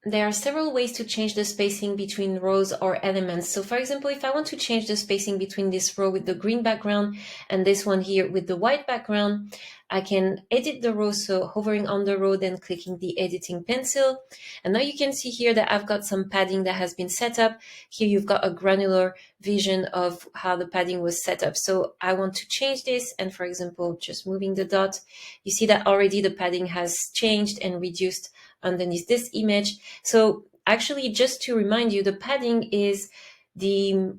there are several ways to change the spacing between rows or elements. So for example, if I want to change the spacing between this row with the green background and this one here with the white background, I can edit the row, so hovering on the row, then clicking the editing pencil. And now you can see here that I've got some padding that has been set up. Here you've got a granular vision of how the padding was set up. So I want to change this, and for example, just moving the dot, you see that already the padding has changed and reduced underneath this image. So actually, just to remind you, the padding is the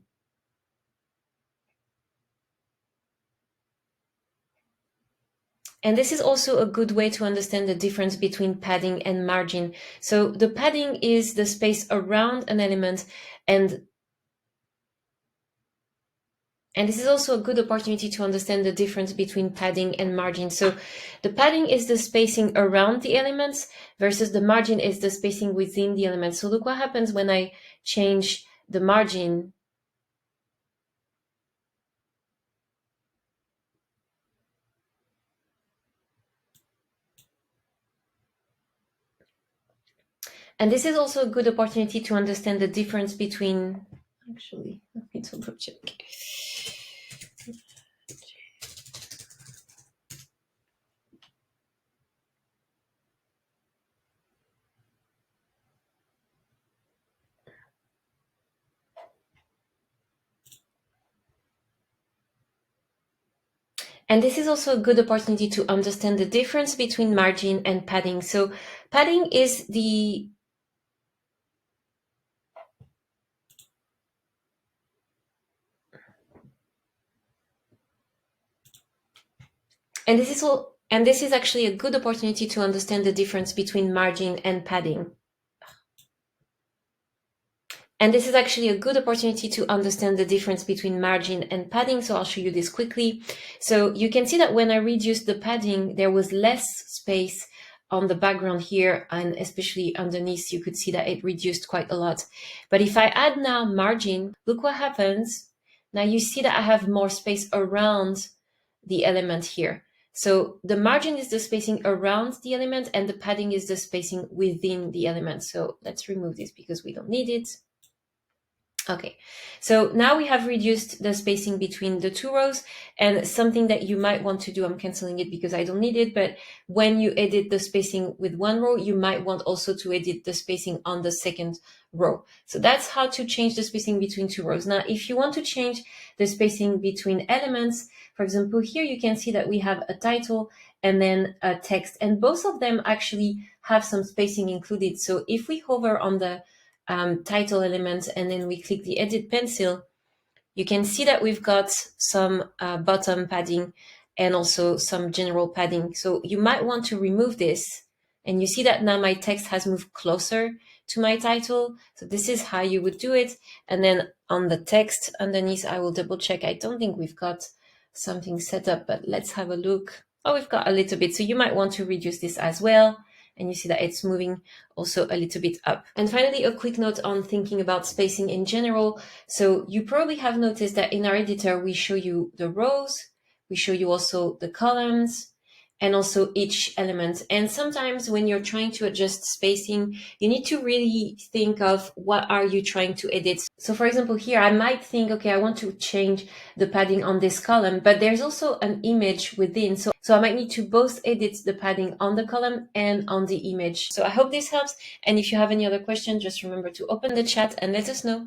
and this is also a good way to understand the difference between padding and margin. So the padding is the space around an element, and this is also a good opportunity to understand the difference between padding and margin. So the padding is the spacing around the elements versus the margin is the spacing within the elements. So look what happens when I change the margin. And this is also a good opportunity to understand the difference between, actually, let me double check. And this is also a good opportunity to understand the difference between margin and padding. So padding is the and this is actually a good opportunity to understand the difference between margin and padding. And this is actually a good opportunity to understand the difference between margin and padding. So I'll show you this quickly. So you can see that when I reduced the padding, there was less space on the background here, and especially underneath, you could see that it reduced quite a lot. But if I add now margin, look what happens. Now you see that I have more space around the element here. So the margin is the spacing around the element and the padding is the spacing within the element. So let's remove this because we don't need it. Okay, so now we have reduced the spacing between the two rows, and something that you might want to do, I'm canceling it because I don't need it, but when you edit the spacing with one row, you might want also to edit the spacing on the second row. So that's how to change the spacing between two rows. Now, if you want to change the spacing between elements, for example, here you can see that we have a title and then a text, and both of them actually have some spacing included. So if we hover on the title element and then we click the edit pencil, you can see that we've got some bottom padding and also some general padding. So you might want to remove this, and you see that now my text has moved closer to my title. So this is how you would do it. And then on the text underneath, I will double check. I don't think we've got something set up, but let's have a look. Oh, we've got a little bit. So you might want to reduce this as well. And you see that it's moving also a little bit up. And finally, a quick note on thinking about spacing in general. So you probably have noticed that in our editor, we show you the rows, we show you also the columns, and also each element. And sometimes when you're trying to adjust spacing, you need to really think of what are you trying to edit. So for example, here I might think, okay, I want to change the padding on this column, but there's also an image within. So I might need to both edit the padding on the column and on the image. So I hope this helps. And if you have any other questions, just remember to open the chat and let us know.